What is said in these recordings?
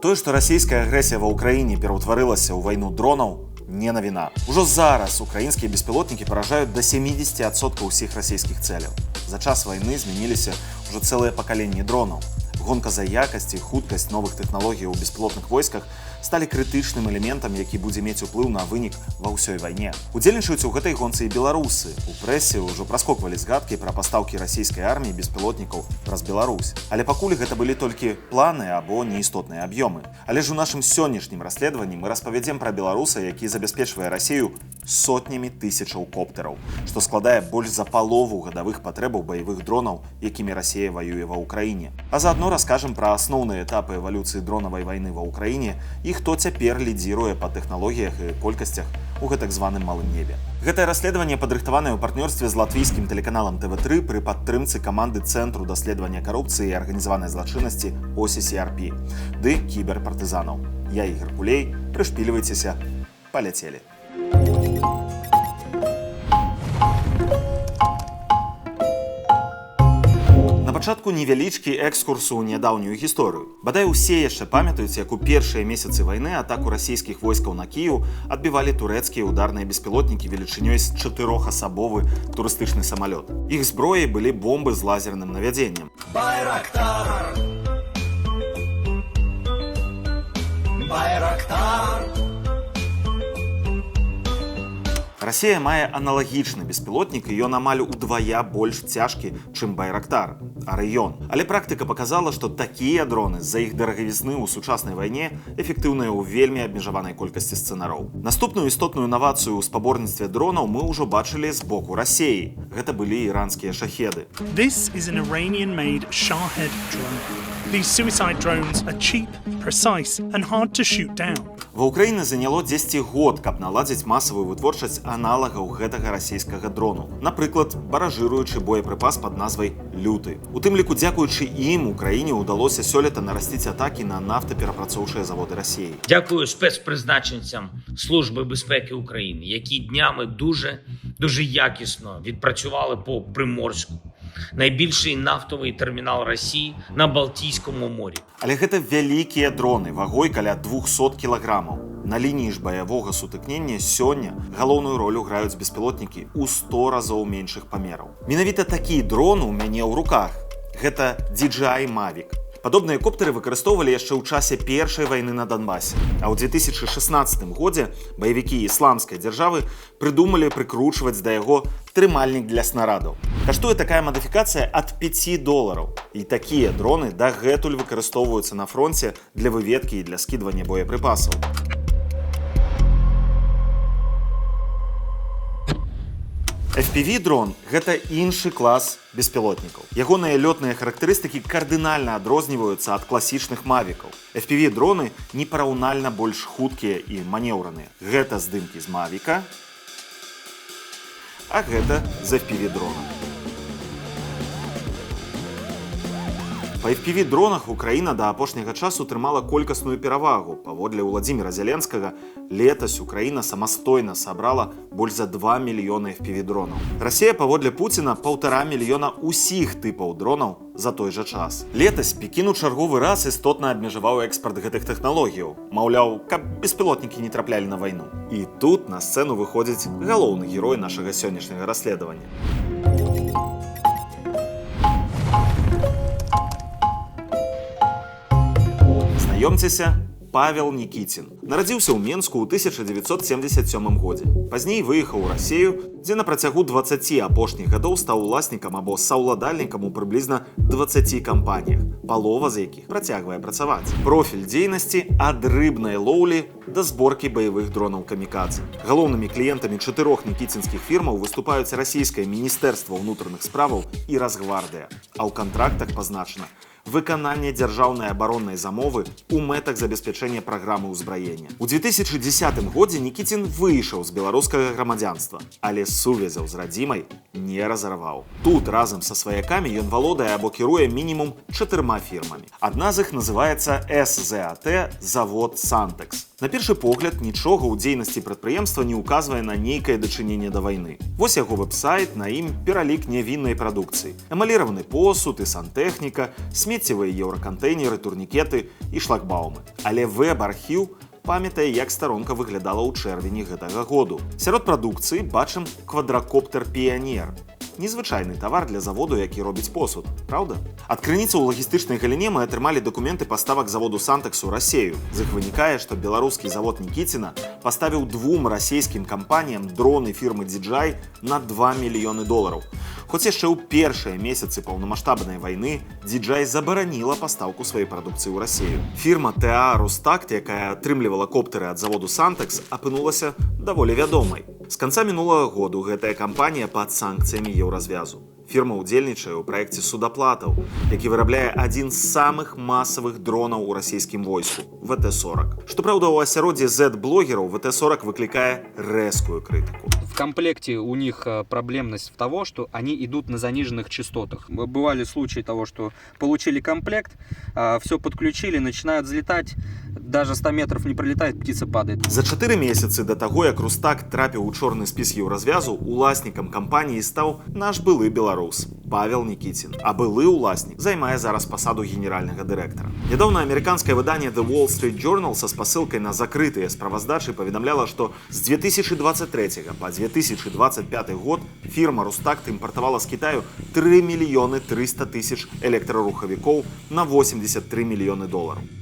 Тое, што расійская агрэсія ва ўкраіне пераўтварылася ў вайну дронаў, не навіна. Ужо зараз украінскія беспілотнікі паражаюць да 70% ўсіх расійскіх цэляў. За час вайны змяніліся ўжо цэлыя пакаленні дронаў. Гонка за якасць і хуткасць новых тэхналогій у беспілотных войсках сталі крытычным элементам, які будзе мець уплыў на вынік ва ўсёй вайне. Удзельнічаюць у гэтай гонцы і беларусы. У прэсе ўжо праскоквалі згадкі пра пастаўкі расійскай арміі беспілотнікаў праз Беларусь. Але пакуль гэта былі толькі планы або неістотныя аб'ёмы. Але ж у нашым сённяшнім расследаванні мы распавядзем пра беларуса, які забяспечвае Расію сотнямі тысячаў коптэраў, што складае больш за палову гадавых патрэбаў баявых дронаў, якімі Расія ваюе ва ўкраіне. А заадно раскажам пра асноўныя этапы эвалюцыі дронавай вайны ва ўкраіне і хто цяпер лідзіруе па тэхналогіях і колькасцях у гэтак званым малым небе. Гэтае расследаванне падрыхтаванае ў партнёрстве з латвійскім тэлеканалам ТВ3 пры падтрымцы каманды Цэнтру даследавання карупцыі і арганізаванай злачыннасці OCCRP ды кіберпартызанаў. Я Ігор Кулей, прышпільвайцеся, паляцелі. На пачатку невялічкі экскурс у нядаўнюю гісторыю. Бадай усе яшчэ памятаюць, як у першыя месяцы вайны атаку расійскіх войскаў на Кіеў адбівалі турэцкія ударныя беспілотнікі велічынёй з 4-асабовы турыстычны самалёт. Іх зброяй былі бомбы з лазерным навядзеннем. Байрактар! Байрактар! Расія мае аналагічны беспілотнік, і ён амаль удвая больш цяжкі, чым Байрактар, Арыён. Але практыка паказала, што такія дроны з-за іх дарагавізны ў сучаснай вайне эфектыўныя ў вельмі абмежаванай колькасці сцэнароў. Наступную істотную інавацыю ў спаборніцтве дронаў мы ўжо бачылі з боку Расіі. Гэта былі іранскія шахеды. This is an Iranian-made Shahed drone. These suicide drones are cheap, precise and hard to shoot down. Ва ўкраіне заняло 10 год, каб наладзіць масавую вытворчасць аналагаў гэтага расійскага дрону. Напрыклад, баражыруючы боепрыпас пад назвай «Люты». У тым ліку, дзякуючы ім, Украіне ўдалося сёлета нарасціць атакі на нафтаперапрацоўчыя заводы Расіі. Дякую спецпризначенцям Служби безпеки України, які днями дуже якісно відпрацювали по Приморську. Найбільший нафтовий термінал Росії на Балтійському морі. Але гэта вялікія дроны, вагой каля 200 кілаграмаў. На лініі ж баявога сутыкнення сёння галоўную ролю граюць беспілотнікі ў 100 разоў меншых памераў. Менавіта такі дрон у мяне ў руках. Гэта DJI Mavic. Падобныя коптэры выкарыстоўвалі яшчэ ў часе першай вайны на Донбасе. А ў 2016 годзе баевікі ісламскай дзяржавы прыдумалі прыкручваць да яго трымальнік для снарадаў. Каштуе такая мадыфікацыя ад $5. І такія дроны дагэтуль выкарыстоўваюцца на фронце для выведкі і для скідвання боепрыпасаў. FPV-дрон – гэта іншы клас беспілотнікаў. Ягоныя лётныя характарыстыкі кардынальна адрозніваюцца ад класічных мавікаў. FPV-дроны непараўнальна больш хуткія і манеўраныя. Гэта здымкі з мавіка, а гэта з FPV-дрона. Па FPV-дронах Украіна да апошняга часу трымала колькасную перавагу. Паводле Уладзіміра Зяленскага, летась Украіна самастойна сабрала больш за 2 мільёны FPV-дронаў. Расія, паводле Пуціна, 1,5 мільёна ўсіх тыпаў дронаў за той жа час. Летась Пекін у чарговы раз істотна абмежаваў экспарт гэтых тэхналогіяў. Маўляў, каб беспілотнікі не траплялі на вайну. І тут на сцэну выходзіць галоўны герой нашага сённяшняга расследавання. Знаёмцеся, Павел Нікіцін. Нарадзіўся ў Менску ў 1977 годзе. Пазней выехаў у Расію, дзе на працягу 20 апошніх гадоў стаў уласнікам або саўладальнікам у прыблізна 20 кампаніях, палова з якіх працягвае працаваць. Профіль дзейнасці ад рыбнай лоўлі да зборкі баявых дронаў камікадзе. Галоўнымі кліентамі 4 нікіцінскіх фірмаў выступаюць расійскае міністэрства ўнутраных справаў і Расгвардыя, а ў кантрактах пазначана выкананне дзяржаўнай абароннай замовы ў мэтах забеспячэння праграмы ўзбраення. У 2010 годзе Нікіцін выйшаў з беларускага грамадзянства, але сувязяў з радзімай не разарваў. Тут разам са сваякамі ён валодае або кіруе мінімум 4 фірмамі. Адна з іх называецца СЗАТ «Завод Сантекс». На першы погляд, нічога ў дзейнасці прадпрыемства не ўказвае на нейкае дачыненне да вайны. Вось яго вэб-сайт, на ім пералік нявіннай прадукцыі. Эмаліраваны посуд і сантэхніка, смеццевыя еўракантэйнеры, турнікеты і шлагбаумы. Але вэб-архіў памятае, як старонка выглядала ў чэрвені гэтага году. Сярод прадукцыі бачым квадракоптер «Піянер». Незвычайны тавар для заводу, які робіць посуд, правда? Ад крыніцы ў лагістычнай галіне мы атрымалі дакументы паставак заводу «Сантекс» у Расею. З іх вынікае, што беларускі завод «Нікіціна» паставіў 2 расійскім кампаніям дроны фірмы DJI на $2 мільёны. Хоць яшчэ ў першыя месяцы паўнамаштабнай вайны DJI забараніла пастаўку сваёй прадукцыі ў Расею. Фірма TA Рустакт, якая атрымлівала коптэры ад заводу «Сантекс», апынулася даволі вядомай. З канца мінулага году гэтая кампанія пад санкцыямі еўразвязу. Фірма ўдзельнічае ў праекце «Судаплатаў», які вырабляе адзін з самых масавых дронаў у расійскім войску – ВТ-40. Што праўда, у асяроддзі Z-блогераў ВТ-40 выклікае рэзкую крытыку. В комплекте у них проблемность того, что они идут на заниженных частотах. Бывали случаи того, что получили комплект, все подключили, начинают взлетать, даже 100 метров не пролетает, птица падает. За 4 месяцы до таго, як Рустак трапіў у чорны спіс еўразвязу, уласнікам кампаніі стаў наш былы беларус Павел Нікіцін. А былы ўласнік займае зараз пасаду генеральнага дырэктара. Нядаўна амерыканскае выданне The Wall Street Journal са спасылкай на закрытыя справаздачы паведамляла, што з 2023 па 2025 год фірма Рустакт імпартавала з Кітаю 3 мільёны 300 тысяч электрарухавікоў на $83 мільёны.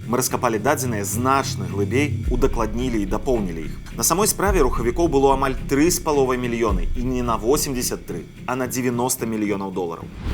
Мы раскапалі дадзеныя значна глыбей, удакладнілі і дапоўнілі іх. На самой справе рухавікоў было амаль 3,5 мільёны і не на 83, а на $90 мільёнаў.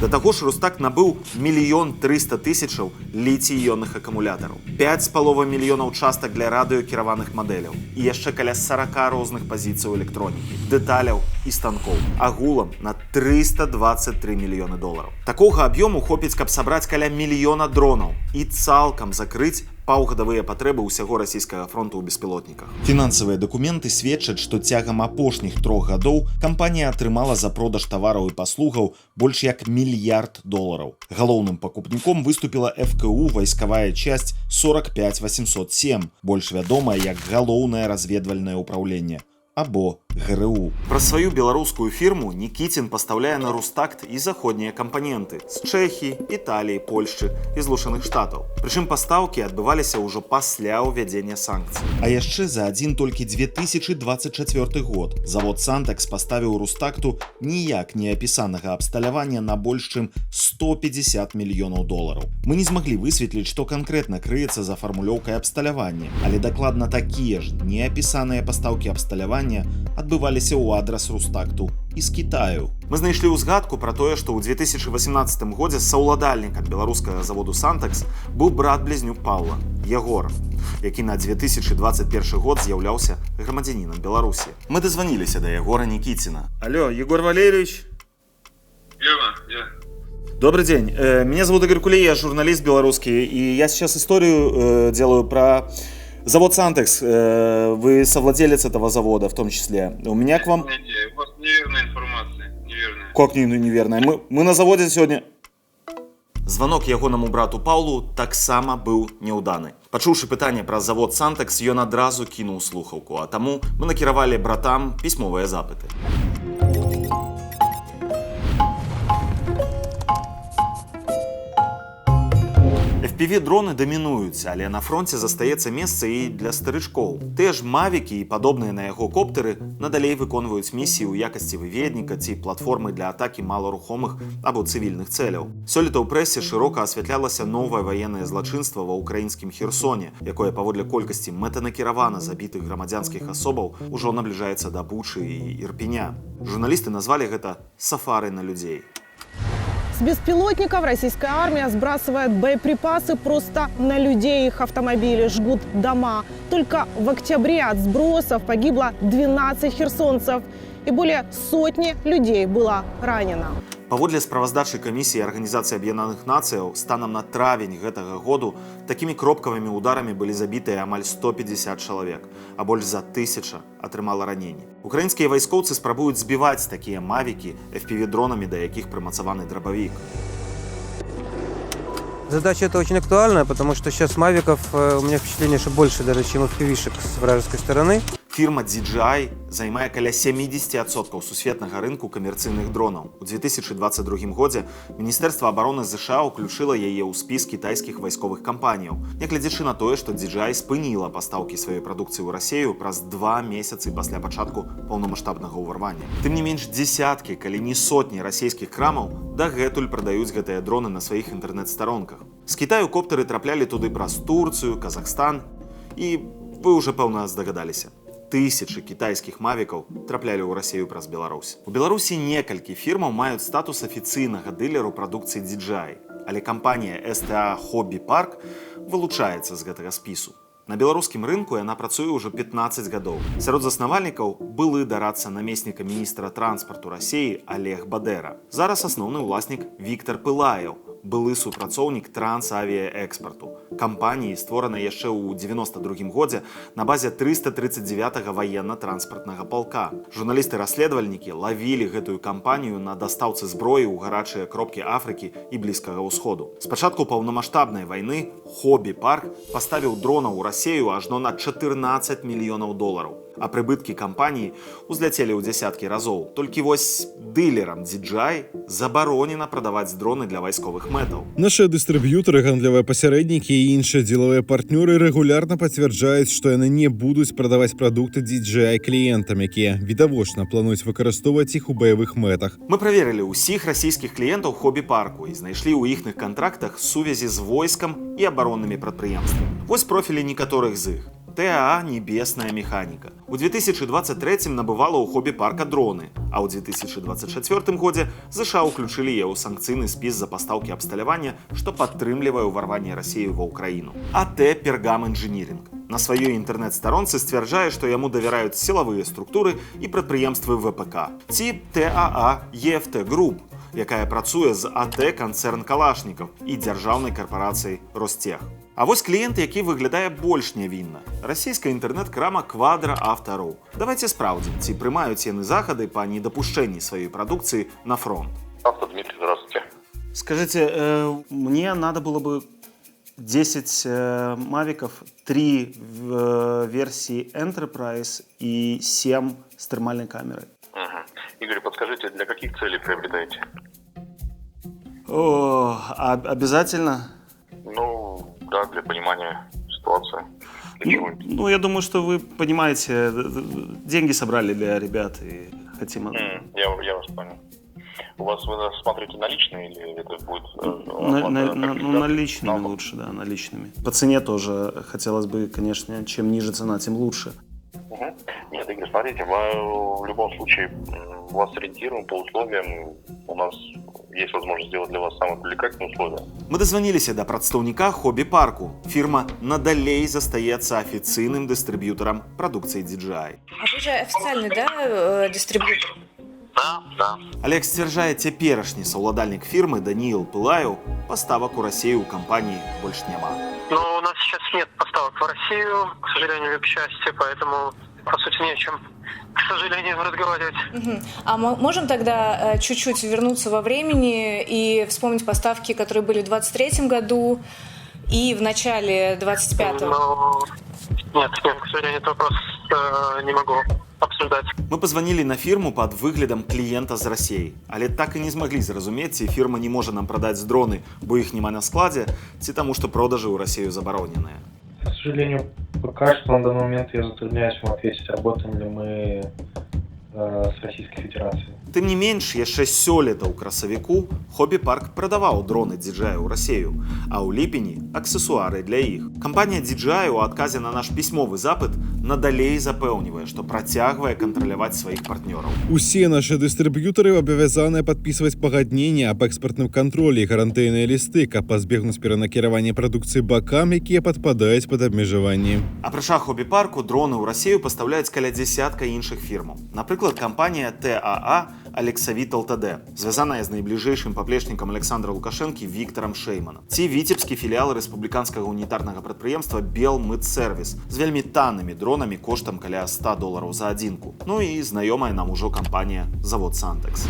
Да таго ж Рустакт набыў 1 300 000 літій-іонных акумулятараў, 5,5 мільёнаў частак для радыёкіраваных мадэляў і яшчэ каля 40 розных пазіцый электронікі, дэталяў і станкоў. Агулам на $323 мільёны. Такога аб'ёму хопіць, каб сабраць каля 1 мільёна дронаў і цалкам закрыць паўгадавыя патрэбы ўсяго расійскага фронту ў беспілотніках. Фінансавыя дакументы сведчаць, што цягам апошніх 3 гадоў кампанія атрымала за продаж тавараў і паслугаў больш як $1 мільярд. Галоўным пакупніком выступіла ФКУ вайскавая часць 45807, больш вядомая як галоўнае разведвальнае ўпраўленне або ГРУ. Пра сваю беларускую фірму Нікіцін пастаўляе на Рустакт і заходнія кампаненты з Чэхіі, Італіі, Польшчы і Злучаных Штатаў. Прычым пастаўкі адбываліся ўжо пасля ўвядзення санкцый. А яшчэ за адзін толькі 2024 год завод «Сантекс» паставіў Рустакту ніяк не апісанага абсталявання на больш чым $150 мільёнаў. Мы не змаглі высветліць, што канкрэтна крыецца за фармулёўкай абсталявання, але дакладна такія ж неапісаныя пастаўкі абсталявання адбываліся ў адрас Рустакту і з Кітаю. Мы знайшлі ўзгадку пра тое, што ў 2018 годзе саўладальнікам беларускага заводу «Сантекс» быў брат-блізнюк Паўла, Егор, які на 2021 год з'яўляўся грамадзянінам Беларусі. Мы дазваніліся да Егора Нікіціна. Алло, Егор Валерьевич? Добрый день. Меня зовут Игорь Кулей, я журналист белорусский, и я сейчас историю делаю про завод «Сантекс». Вы совладелец этого завода в том числе. У меня к вам... У вас неверная информация. Неверная. Как неверная? Мы на заводе сегодня... Звонок ягонаму брату Паўлу таксама быў няўданы. Пачуўшы пытанне пра завод «Сантекс», ён адразу кінуў слухаўку, а таму мы накіравалі братам пісьмовыя запыты. FPV-дроны дамінуюць, але на фронце застаецца месца і для старычкоў. Тыя ж мавікі і падобныя на яго коптэры надалей выконваюць місіі ў якасці выведніка ці платформы для атакі маларухомых або цывільных цэляў. Сёлета ў прэсе шырока асвятлялася новае ваеннае злачынства ва ўкраінскім Херсоне, якое паводле колькасці мэтанакіравана забітых грамадзянскіх асобаў ужо набліжаецца да Бучы і Ірпеня. Журналісты назвалі гэта «сафары на людзей». С беспилотников российская армия сбрасывает боеприпасы просто на людей. Их автомобили жгут дома. Только в октябре от сбросов погибло 12 херсонцев и более сотни людей было ранено. Паводле справаздачы камісіі Арганізацыі Аб'яднаных Нацыяў, станам на травень гэтага году такімі кропкавымі ударамі былі забітыя амаль 150 чалавек, а больш за 1000 атрымала раненні. Украінскія вайскоўцы спрабуюць збіваць такія мавікі FPV-дронамі, да якіх прымацаваны драбавік. Задача эта очень актуальна, потому что сейчас мавиков, у меня впечатление, что больше даже, чем FPV-шек с вражеской стороны. Фірма DJI займае каля 70% сусветнага рынку камерцыйных дронаў. У 2022 годзе Міністэрства абароны США ўключыла яе ў спіс кітайскіх вайсковых кампаніяў, нягледзячы на тое, што DJI спыніла пастаўкі сваёй прадукцыі ў Расію праз 2 месяцы пасля пачатку паўнамаштабнага ўварвання. Тым не менш, дзесяткі, калі не сотні расійскіх крамаў дагэтуль прадаюць гэтыя дроны на сваіх інтэрнэт-старонках. З Кітаю коптары траплялі туды праз Турцыю, Казахстан і вы ўжо, пэўна, здагадаліся. Тысячы кітайскіх мавікаў траплялі ў Расію праз Беларусь. У Беларусі некалькі фірмаў маюць статус афіцыйнага дылеру прадукцыі DJI, але кампанія STA Hobby Park вылучаецца з гэтага спісу. На беларускім рынку яна працуе ўжо 15 гадоў. Сярод заснавальнікаў былы дарадца намесніка міністра транспарту Расіі Олег Бадера. Зараз асноўны ўласнік Віктор Пылаев, былы супрацоўнік трансавіяэкспарту. Кампаніі створанай яшчэ ў 92 годзе на базе 339-га ваенна-транспартнага палка. Журналісты-расследавальнікі лавілі гэтую кампанію на дастаўцы зброі ў гарачыя кропкі Афрыкі і Блізкага ўсходу. З пачатку паўнамаштабнай вайны Hobby Park паставіў дронаў у Расію ажно на 14 мільёнаў долараў. А прыбыткі кампаніі узляцелі ў дзясяткі разоў. Толькі вось дылерам DJI забаронена прадаваць дроны для вайсковых мэтаў. Наши дыстрыб'ютары, гандлявыя пасярэднікі і іншыя дзелавыя партнёры рэгулярна пацвярджаюць, што яны не будуць прадаваць прадукты DJI кліентам, якія відавочна плануюць выкарыстоўваць іх у баявых мэтах. Мы праверылі ўсіх расійскіх кліентаў Hobby Parku і знайшлі ў іхных кантрактах сувязі з войскам і абароннымі прадпрыемствамі. Вось профілі некаторых з іх. ТАА «Небесная механіка». У 2023 набывала ў Hobby Parka дроны, а ў 2024 годзе ЗША ўключылі яе ў санкцыйны спіс за пастаўкі абсталявання, што падтрымлівае ўварванне Расіі ва ўкраіну. АТ «Пергам Інжынірінг» на сваёй інтэрнэт-старонцы сцвярджае, што яму давяраюць сілавыя структуры і прадпрыемствы ВПК. Ці ТАА «ЕФТ Груп», якая працуе з АТ «Канцэрн Калашнікаў» і дзяржаўнай карпорацыяй «Ростех». А вось кліент, які выглядае больш нявінна. Расійская інтэрнэт-крама «Квадра Автору». Давайте спраўдзім, ці прымаюць яны захады па недапушчэнні сваёй прадукцыі на фронт. Дмитрий, здравствуйте. Скажите, мне надо было бы 10 мавиков, 3 в версии Enterprise и 7 с термальной камерой. Игорь, подскажите, для каких целей приобретаете? Обязательно? Ну, да, для понимания ситуации. Для чего это? Ну, я думаю, что вы понимаете, деньги собрали для ребят и хотим... Я вас понял. У вас вы смотрите наличные или это будет... Наличными лучше, да, наличными. По цене тоже хотелось бы, конечно, чем ниже цена, тем лучше. Нет, Игорь, смотрите, мы в любом случае вас ориентируем по условиям. У нас есть возможность сделать для вас самые привлекательные условия. Мы дозвонились до прадстаўніка Hobby Parku. Фирма надалей застаецца афіцыйным дыстрыб'ютарам прадукцыі DJI. А вы же официальный, да, дистрибьютор? Да. Олег сцвярджае, цяперашні саўладальнік фірмы Даніил Пылаев поставак у Россию у компании больше няма. Но у нас сейчас нет поставок в Россию, к сожалению, к счастью, поэтому, по сути, не о чем, к сожалению, разговаривать. А мы можем тогда чуть-чуть вернуться во времени и вспомнить поставки, которые были в 23-м году и в начале 25-го? Нет, к сожалению, этот вопрос не могу обсуждать. Мы позвонили на фірму пад выглядам кліента з Расіі, але так і не змаглі зразумець, ці фірма не можа нам прадаць дроны, бо іх няма на складзе, ці таму, што продажы ў Расію забароненыя. К сожалению, пока что на данный момент я затрудняюсь вам ответить, работаем ли мы с Российской Федерацией. Тым не менш, яшчэ сёлета ў красавіку Hobby Park прадаваў дроны DJI ў Расію, а ў ліпені аксесуары для іх. Кампанія DJI у адказе на наш пісьмовы запыт надалей запэўнівае, што працягвае кантраляваць сваіх партнёраў. Усе наши дыстрыб'ютары абавязаныя падпісваць пагадненне аб экспартным кантролі і гарантыйныя лісты, каб пазбегнуць перанакіравання прадукцыі бакам, якія падпадаюць пад абмежаванні. Апрача Hobby Parku, дроны ў Расію пастаўляюць каля дзясятка іншых фірмаў. Напрыклад, кампанія ТАА Алексавит ЛТД, звязаная з найбліжэйшым паплечнікам Александра Лукашэнкі Віктарам Шэйманам. Ці віцебскі філіал рэспубліканскага унітарнага прадпрыемства Белмытсервіс з вельмі таннымі дронамі коштам каля $100 за адзінку. Ну і знаёмая нам ужо кампанія Завод Сантекс.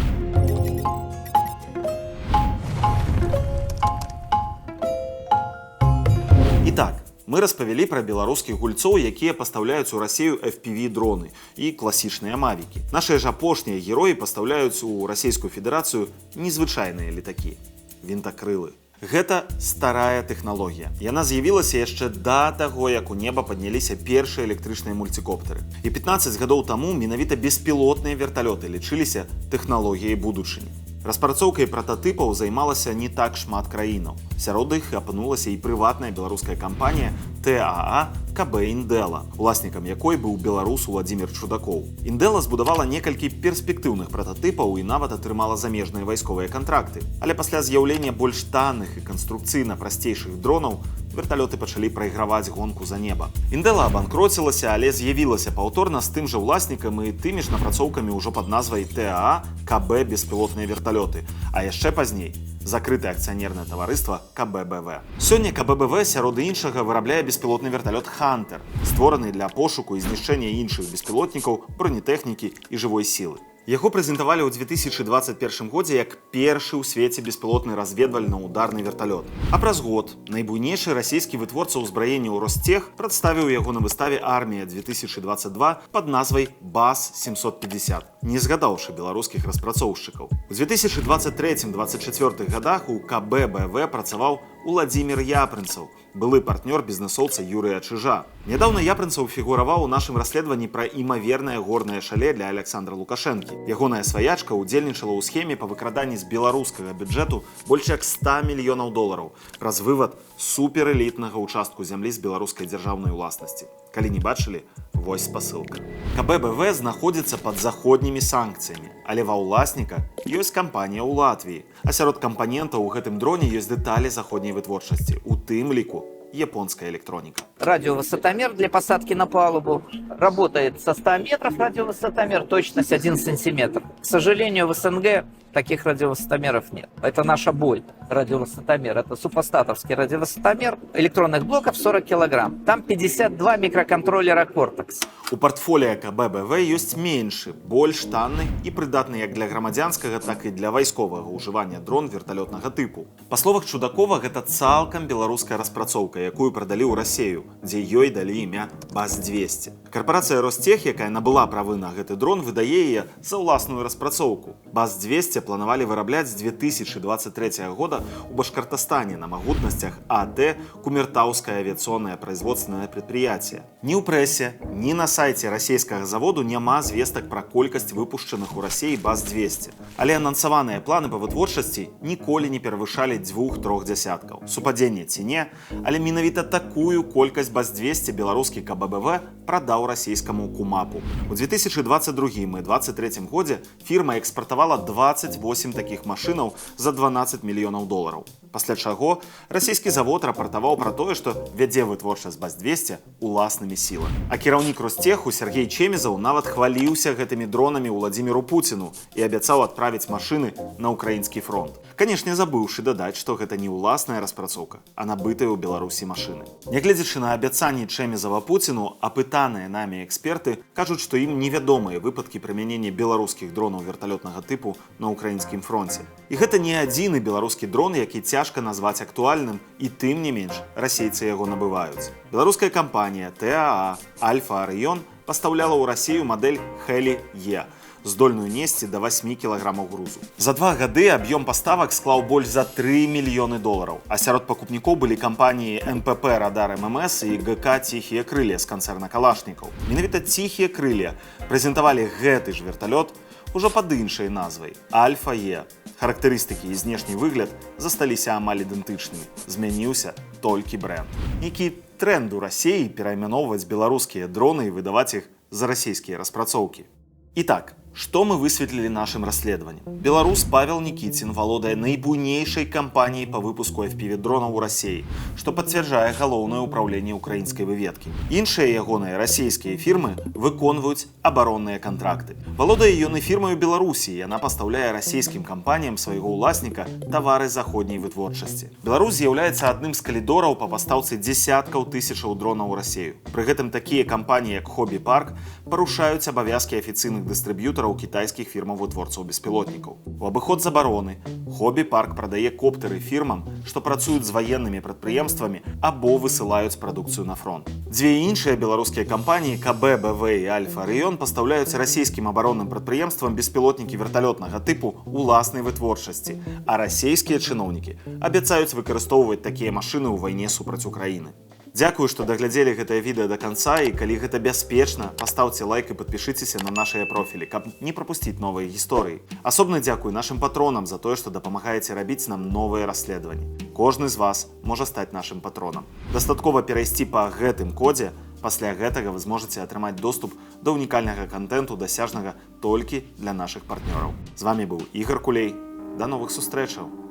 Итак, мы распавялі пра беларускіх гульцоў, якія пастаўляюць у Расію FPV-дроны і класічныя мавікі. Нашыя ж апошнія героі пастаўляюць у Расійскую Федэрацыю незвычайныя летакі – вінтакрылы. Гэта старая тэхналогія. Яна з'явілася яшчэ да таго, як у неба падняліся першыя электрычныя мульцікоптары. І 15 гадоў таму менавіта беспілотныя верталёты лічыліся тэхналогіяй будучыні. Распрацоўкай прататыпаў займалася не так шмат краінаў. Сярод іх апынулася і прыватная беларуская кампанія ТАА КБ «Індэла», уласнікам якой быў беларус Уладзімір Чудакоў. «Індэла» збудавала некалькі перспектыўных прататыпаў і нават атрымала замежныя вайсковыя кантракты. Але пасля з'яўлення больш танных і канструкцыйна прасцейшых дронаў верталёты пачалі прайграваць гонку за неба. «Індэла» абанкроцілася, але з'явілася паўторна з тым жа ўласнікам і тымі ж напрацоўкамі ўжо пад назвай ТАА КБ «Беспілотныя верталёты», а яшчэ пазней закрытае акцыянернае таварыства КББВ. Сёння КББВ сярод іншага вырабляе беспілотны верталёт «Хантер», створаны для пошуку і знішчэння іншых беспілотнікаў, бронетэхнікі і жывой сілы. Яго прэзентавалі ў 2021 годзе як першы ў свеце беспілотны разведвальна-ударны верталёт. А праз год найбуйнейшы расійскі вытворца ўзбраення Ростех прадставіў яго на выставе «Армія-2022» пад назвай БАЗ-750, не згадаўшы беларускіх распрацоўшчыкаў. У 2023-2024 годах у КББВ працаваў Уладзімір Япрынцаў, былы партнёр бізнэсоўца Юрыя Чыжа. Нядаўна Япрынцаў фігураваў у нашым расследаванні пра імавернае горнае шале для Александра Лукашэнкі. Ягоная сваячка ўдзельнічала ў схеме па выкраданні з беларускага бюджэту больш як 100 мільёнаў долараў праз вывад суперэлітнага ўчастку зямлі з беларускай дзяржаўнай уласнасці. Калі не бачылі, вось спасылка. КББВ знаходзіцца пад заходнімі санкцыямі, але ва ўласніка ёсць кампанія ў Латвіі, а сярод кампанентаў у гэтым дроне ёсць дэталі заходняй вытворчасці, у тым ліку японская электроника. Радиовысотомер для посадки на палубу. Работает со 100 метров радиовысотомер, точность 1 сантиметр. К сожалению, в СНГ таких радиовысотомеров нет. Это наша боль. Радиовысотомер. Это супостатовский радиовысотомер. Электронных блоков 40 килограмм. Там 52 микроконтроллера Cortex. У партфоліа КББВ ёсць меншы, больш танны і прыдатны як для грамадзянскага, так і для вайсковага ўжывання дрон верталётнага тыпу. Па словах Чудакова, гэта цалкам беларуская распрацоўка, якую прадалі ў Расею, дзе ёй далі імя БАЗ-200. Карпорацыя Ростех, якая набыла правы на гэты дрон, выдае яе за ўласную распрацоўку. БАЗ-200 планавалі вырабляць з 2023 года у Башкортостане на магутнасцях АТ Кумертаўскае авіяцыйнае производственное предприятие. Ні ў прэсе, ні на сайце расійскага заводу няма звестак пра колькасць выпушчаных у Расіі БАЗ-200. Але анансаваныя планы па вытворчасці ніколі не перавышалі 2-3 дзясяткаў. Супадзенне ці не, але менавіта такую колькасць БАЗ-200 беларускі КББВ прадаў расійскаму Кумапу. У 2022-2023 годзе фірма экспартавала 28 такіх машынаў за 12 мільёнаў долараў. Пасля чаго расійскі завод рапартаваў пра тое, што вядзе вытворчасць БАЗ-200 уласнымі сіламі. А кіраўнік Ростеху Сергей Чемезаў нават хваліўся гэтымі дронамі Уладзіміру Пуціну і абяцаў адправіць машыны на ўкраінскі фронт. Канешне, забыўшы дадаць, што гэта не ўласная распрацоўка, а набытыя ў Беларусі машыны. Нягледзячы на абяцанні Чемезава Пуціну, апытаныя намі эксперты кажуць, што ім невядомыя выпадкі прымянення беларускіх дронаў верталётнага тыпу на ўкраінскім фронце. І гэта не адзіны беларускі дрон, які цяжка назваць актуальным, і тым не менш расейцы яго набываюць. Беларуская кампанія ТАА Альфа Арыён пастаўляла ў Расію мадэль Хелі-Е, здольную несці да 8 кілаграмаў грузу. За 2 гады аб'ём паставак склаў больш за 3 мільёны долараў, а сярод пакупнікоў былі кампаніі МПП «Радар ММС» і ГК «Ціхія крылья» з канцэрна «Калашнікаў». Менавіта «Ціхія крылья» прэзентавалі гэты ж верталёт ужо пад іншай назвай – Альфа-Е. Характарыстыкі і знешні выгляд засталіся амаль ідэнтычнымі. Змяніўся толькі брэнд. Які тренд у Расіі перайменоўваць беларускія дроны і выдаваць іх за расійскія распрацоўкі. Итак, что мы высветлили нашим расследованием? Беларус Павел Никитин валодае найбуйнейшай кампаніяй по выпуску FPV-дронаў у Расіі, што пацвярджае галоўнае ўпраўленне украінскай выведкі. Іншыя ягоныя расійскія фірмы выконваюць абаронныя кантракты. Валодае ён і фірмаю Беларусі, яна пастаўляе расійскім кампаніям свайго ўласніка тавары заходняй вытворчасці. Беларусь з'яўляецца адным з калідораў па пастаўцы дзесяткаў тысячаў дронаў у Расію. Пры гэтым такія кампаніі, як Хобі Парк, парушаюць абавязкі афіцыйных дыстрыб'ютараў куратараў кітайскіх фірмаў-вытворцаў беспілотнікаў. У абыход забароны хобі-парк прадае коптэры фірмам, што працуюць з ваеннымі прадпрыемствамі або высылаюць прадукцыю на фронт. Дзве іншыя беларускія кампаніі КБ, БВ і Альфа Рыён пастаўляюць расійскім абаронным прадпрыемствам беспілотнікі верталётнага тыпу уласнай вытворчасці, а расійскія чыноўнікі абяцаюць выкарыстоўваць такія машыны ў вайне супраць Украіны. Дзякую, што даглядзелі гэтае відэа да канца, і калі гэта бяспечна, пастаўце лайк і падпішыцеся на нашыя профілі, каб не прапусціць новыя гісторыі. Асобна дзякую нашым патронам за тое, што дапамагаеце рабіць нам новыя расследаванні. Кожны з вас можа стаць нашым патронам. Дастаткова перайсці па гэтым кодзе, пасля гэтага вы зможаце атрымаць доступ да унікальнага кантэнту, дасяжнага толькі для нашых партнёраў. З вамі быў Ігор Кулей. Да новых сустрэчаў!